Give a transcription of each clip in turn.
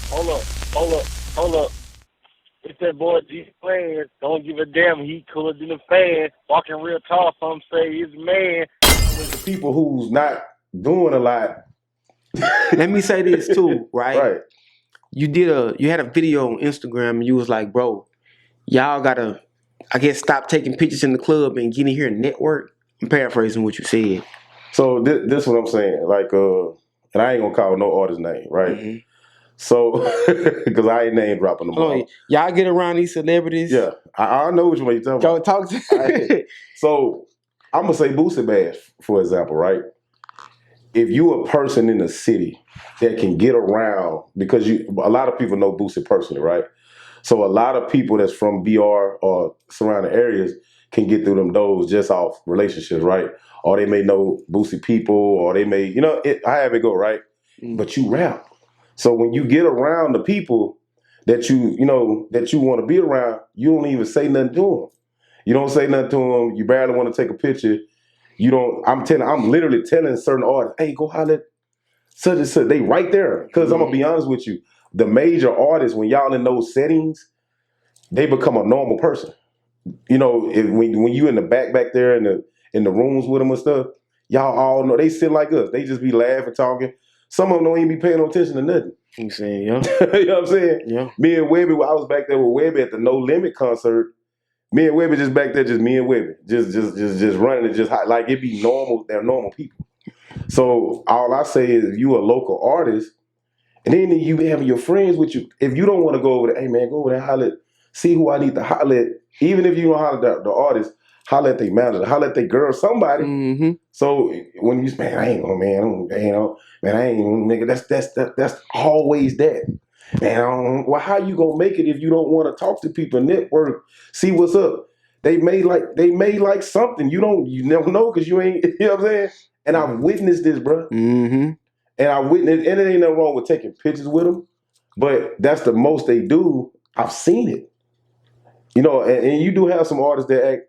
Hold up, hold up, hold up. It's that boy DJing. Don't give a damn. He cooler than a fan. Walking real tall. Some say he's a man. The people who's not doing a lot. Let me say this too, right? Right. You had a video on Instagram and you was like, bro, y'all gotta, I guess, stop taking pictures in the club and get in here and network. I'm paraphrasing what you said. So this what I'm saying. Like, and I ain't gonna call no artist name, right? Mm-hmm. So, because I ain't name dropping them Hold on, all. y'all get around these celebrities. Yeah, I know which one you talking Go about. talk to. So I'm gonna say Boosie Bash, for example, right? If you a person in the city that can get around, because a lot of people know Boosie personally, right? So a lot of people that's from BR or surrounding areas can get through them doors just off relationships, right? Or they may know Boosie people, or they may, I have it go, right? Mm. But you rap. So when you get around the people that you want to be around, you don't even say nothing to them. You don't say nothing to them. You barely want to take a picture. You don't. I'm literally telling certain artists, hey, go holler at such and such. They right there. Because I'm gonna be honest with you, the major artists, when y'all in those settings, they become a normal person. When you in the back there in the rooms with them and stuff, y'all all know they sit like us. They just be laughing, talking. Some of them don't even be paying no attention to nothing. I'm saying, yeah. You know what I'm saying? Yeah. Me and Webby, I was back there with Webby at the No Limit concert. Me and Webby just back there, just me and Webby, just running it, just like it be normal. They're normal people. So all I say is, if you a local artist, and then you be having your friends with you. If you don't want to go over there, hey man, go over there, holler, see who I need to holler at. Even if you don't holler at the artist, holler at their manager, holler at their girl, somebody. Mm-hmm. So when you man, I ain't gonna, man, man, I ain't nigga. That's always that. Man, well, how you gonna make it if you don't want to talk to people, network, see what's up? They may like something. You never know because you ain't. You know what I'm saying? And I've witnessed this, bro. Mm-hmm. And I witnessed, and it ain't nothing wrong with taking pictures with them, but that's the most they do. I've seen it. And you do have some artists that act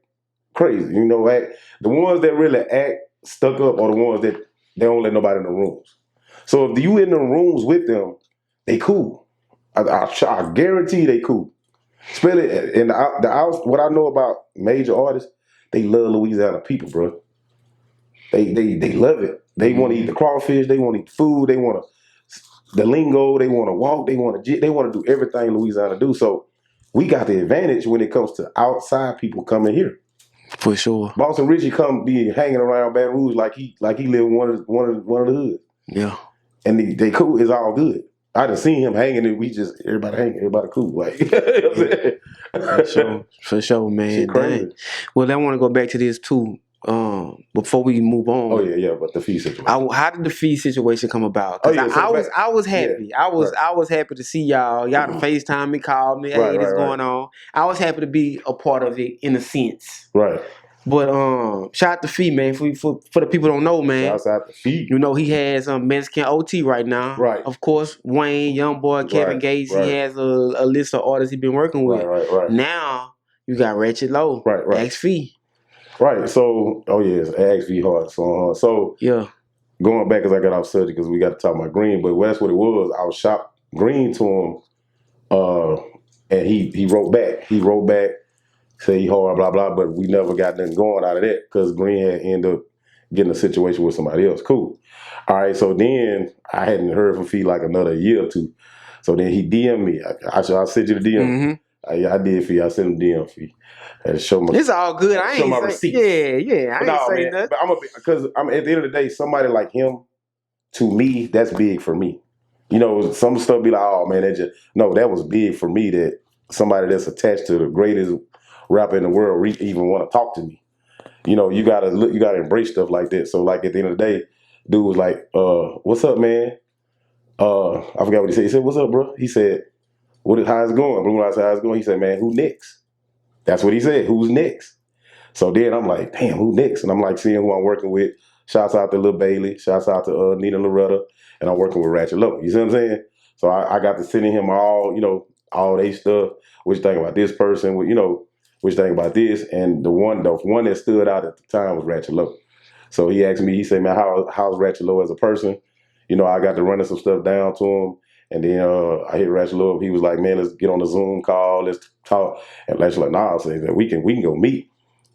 crazy. The ones that really act stuck up are the ones that they don't let nobody in the rooms. So if you in the rooms with them, they cool. I guarantee they cool. Especially in what I know about major artists, they love Louisiana people, bro. They love it. They want to eat the crawfish. They want to eat food. They want the lingo. They want to walk. They want to do everything Louisiana do. So we got the advantage when it comes to outside people coming here. For sure. Boston Richie come be hanging around Baton Rouge like he live in one of the hoods. Yeah. And they cool. It's all good. I done seen him hanging and everybody hanging, everybody cool. Like, you know what I'm saying? For sure, man. Shit crazy. Dang. Well, I want to go back to this too. Before we move on. Oh yeah, but the fee situation. How did the fee situation come about? Because I was happy. Yeah, I was happy to see y'all. Y'all to FaceTime me, call me. Hey, this going on. I was happy to be a part of it in a sense. Right. But shout out to Fee, man. For the people who don't know, man. Shout out to Fee. He has Mexican OT right now. Right. Of course, Wayne, Youngboy, Kevin Gates. Right. He has a list of artists he's been working with. Right. Now you got Ratchet Low. Right. Ask Fee. Right. So, it's Ask Fee hard. So yeah. Going back, because I got off subject because we got to talk about Green, but that's what it was. I was shopped Green to him, and he wrote back. Say he hard, blah, blah, but we never got nothing going out of that because Green had ended up getting a situation with somebody else. Cool. All right, so then I hadn't heard from Fee like another year or two. So then he DM'd me. I sent you the DM. Mm-hmm. I did, Fee. I sent him DM, Fee. I had to show my. It's all good. I ain't my say, receipts. Yeah. I ain't say nothing. But because I'm at the end of the day, somebody like him, to me, that's big for me. Some stuff be like, oh man, that was big for me that somebody that's attached to the greatest rapper in the world even want to talk to me. You gotta embrace stuff like that. So like at the end of the day, dude was like, what's up, man? I forgot what he said. He said, what's up, bro? He said, how's it going? Blue I said, how's it going? He said, man, who next? That's what he said. Who's next? So then I'm like, damn, who next? And I'm like seeing who I'm working with. Shouts out to Lil Bailey. Shouts out to Nina Loretta. And I'm working with Ratchet Low. You see what I'm saying? So I got to sending him all they stuff. What you think about this person? What you think about this? And the one that stood out at the time was Ratchet Low. So he asked me, he said, man, how's Ratchet Low as a person? I got to running some stuff down to him. And then I hit Ratchet up. He was like, man, let's get on the Zoom call. Let's talk. And Ratchet like, nah, I say that we can go meet.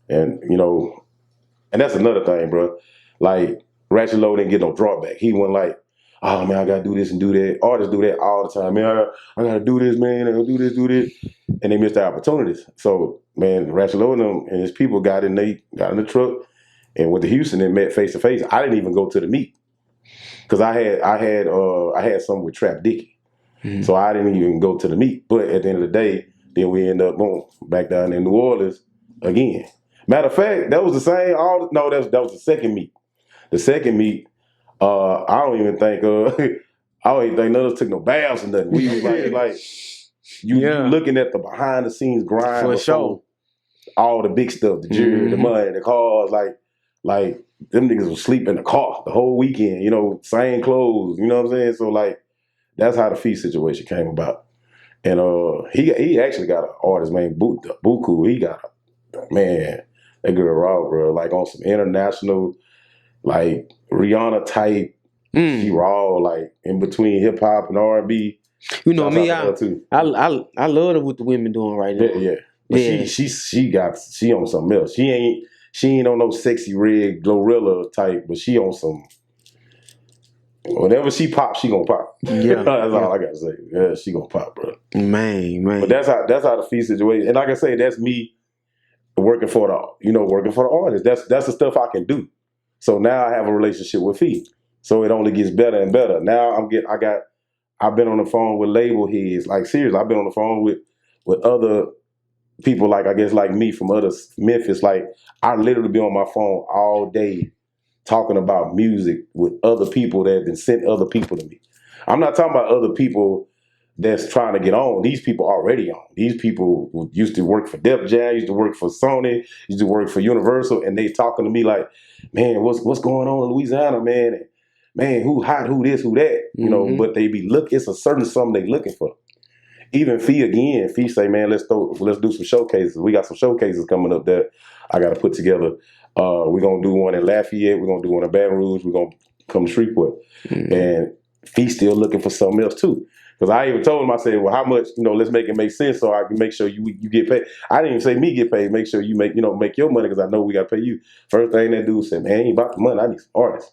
And, and that's another thing, bro. Like, Ratchet Low didn't get no drawback. He wasn't like, oh, man, I got to do this and do that. Artists do that all the time. Man, I got to do this, man. I got to do this, do this. And they missed their opportunities. So, man, Ratchet Low and his people got in the truck and went to Houston and met face to face. I didn't even go to the meet because I had something with Trap Dickie. Mm-hmm. So I didn't even go to the meet. But at the end of the day, then we end up, boom, back down in New Orleans again. Matter of fact, that was the same. That was the second meet. The second meet, I don't even think none of us took no baths or nothing. We was like you looking at the behind the scenes grind for sure. All the big stuff, the jury, the money, the cars, like them niggas was sleep in the car the whole weekend. Same clothes. You know what I'm saying? So like that's how the fee situation came about. And he actually got an artist named Buku. He got that girl raw, bro. Like on some international, like Rihanna type. She raw, like in between hip hop and R&B. You know me, I love what the women doing right now. Yeah. But she on something else. She ain't on no sexy rig Glorilla type, but she on some. Whenever she pops, she gonna pop. Yeah, that's all I gotta say. Yeah, she gonna pop, bro. Man. But that's how the fee situation. And like I say, that's me working for the artist. That's the stuff I can do. So now I have a relationship with Fee. So it only gets better and better. Now I've been on the phone with label heads. Like seriously, I've been on the phone with other people like I guess like me from other Memphis. Like I literally be on my phone all day talking about music with other people that have been sent other people to me. I'm not talking about other people that's trying to get on. These people already on. These people used to work for Def Jam, used to work for Sony, used to work for Universal, and they talking to me like, man, what's going on in Louisiana, man? And, man, who hot, who this, who that? But they be it's a certain something they looking for. Even Fee say, man, let's do some showcases. We got some showcases coming up that I got to put together. We're going to do one in Lafayette. We're going to do one in Baton Rouge. We're going to come to Shreveport. And Fee still looking for something else too. Because I even told him, I said, well, how much, let's make it make sense so I can make sure you get paid. I didn't even say me get paid. Make sure you make your money because I know we got to pay you. First thing that dude said, man, ain't about the money. I need some artists.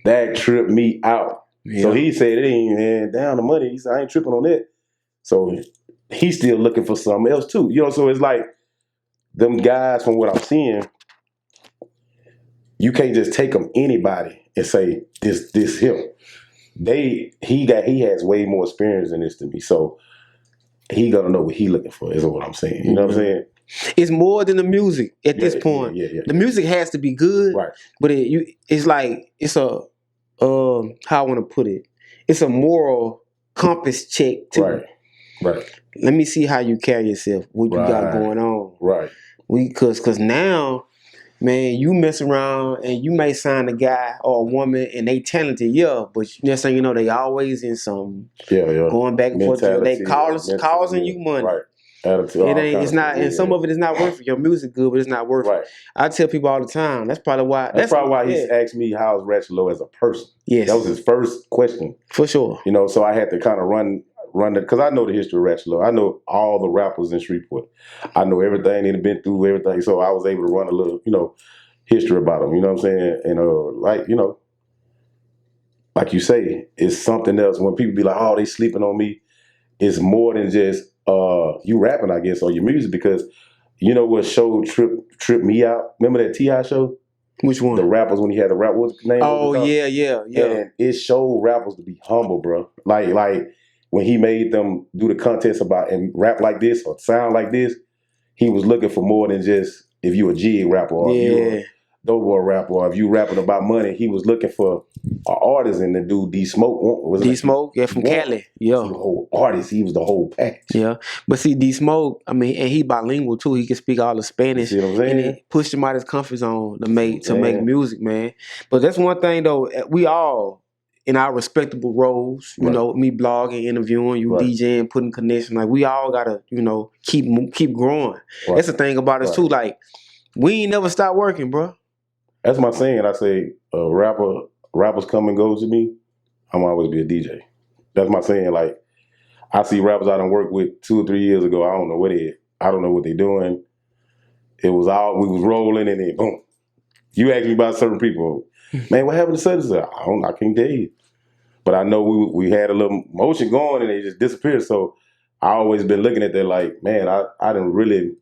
That tripped me out. Yeah. So he said, it ain't man, down the money. He said, I ain't tripping on that. So he's still looking for something else too. So it's like them guys from what I'm seeing, you can't just take them anybody and say this him. He has way more experience than this than me. So he gonna know what he looking for is what I'm saying. You know what I'm saying? It's more than the music at this point. Yeah. The music has to be good, right? But it's like it's a how I want to put it. It's a moral compass check too. Right. Let me see how you carry yourself. What you got going on? Right. Cause now, man, you mess around and you may sign a guy or a woman and they talented, but next thing you know, they always in some going back and forth. They causing you money. Right. It's not, and some of it is not worth it. Your music good, but it's not worth it. I tell people all the time. That's probably why. That's probably why he asked me how's Ratchet Low as a person. Yes, that was his first question for sure. So I had to kind of run it because I know the history of Ratchet Low. I know all the rappers in Shreveport. I know everything they've been through, everything. So I was able to run a little, history about them. You know what I'm saying? And like you say, it's something else. When people be like, "Oh, they sleeping on me," it's more than just you rapping, I guess, or your music. Because you know what show tripped me out? Remember that T.I. show? Which one? The rappers when he had the rap. What's the name? Oh yeah. And it showed rappers to be humble, bro. Like when he made them do the contest about and rap like this or sound like this, he was looking for more than just if you a jig rapper or if you a dope boy rapper or if you rapping about money. He was looking for an artist, and the dude D Smoke. D Smoke, from Cali. Yeah. The whole artist. He was the whole package. Yeah. But see, D Smoke, and he bilingual too. He can speak all the Spanish. You see what I'm saying? And it pushed him out his comfort zone to make music, man. But that's one thing though, we all in our respectable roles, you know, me blogging, interviewing, you DJing, putting connection, like we all gotta, keep growing. That's the thing about us too. Like we ain't never stop working, bro. That's my saying. I say rappers come and go to me. I'm always be a DJ. That's my saying. Like, I see rappers I done worked with 2 or 3 years ago. I don't know what I don't know what they doing. It was all, we was rolling and then boom. You ask me about certain people. Man, what happened to such and such? I can't tell you. But I know we had a little motion going and they just disappeared. So I always been looking at that like, man, I done really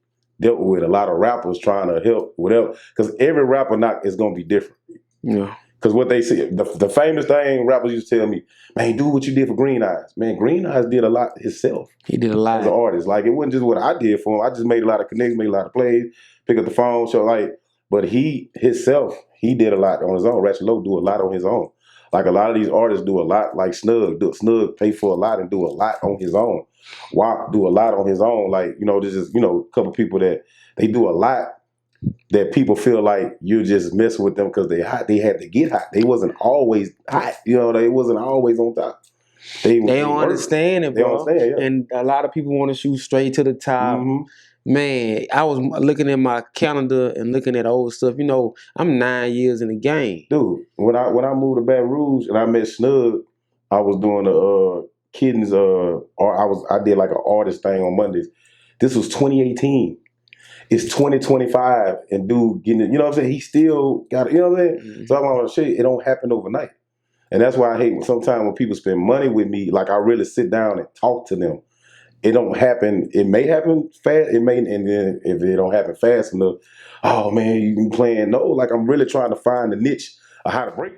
dealt with a lot of rappers trying to help, whatever. Because every rapper is going to be different. Yeah. Because what they see, the famous thing rappers used to tell me, man, do what you did for Green Eyes. Man, Green Eyes did a lot himself. He did a lot. As an artist. Like, it wasn't just what I did for him. I just made a lot of connections, made a lot of plays, pick up the phone, show, like, but he did a lot on his own. Ratchet Low do a lot on his own. Like, a lot of these artists do a lot, like Snug. Snug pay for a lot and do a lot on his own. WAP do a lot on his own. Like, this is, a couple people that they do a lot that people feel like you're just messing with them because they hot. They had to get hot. They wasn't always hot. They wasn't always on top. They don't understand it, bro. They don't understand, yeah. And a lot of people want to shoot straight to the top. Mm-hmm. Man, I was looking at my calendar and looking at old stuff. I'm 9 years in the game. Dude, when I moved to Baton Rouge and I met Snug, I was doing a kittens. I did like an artist thing on Mondays. This was 2018. It's 2025, and dude getting it. You know what I'm saying? He still got it. You know what I'm saying? Mm-hmm. So I'm gonna show you, it don't happen overnight. And that's why I hate sometimes when people spend money with me, like I really sit down and talk to them. It don't happen. It may happen fast. And then if it don't happen fast enough, oh man, you playing. No, like I'm really trying to find the niche of how to break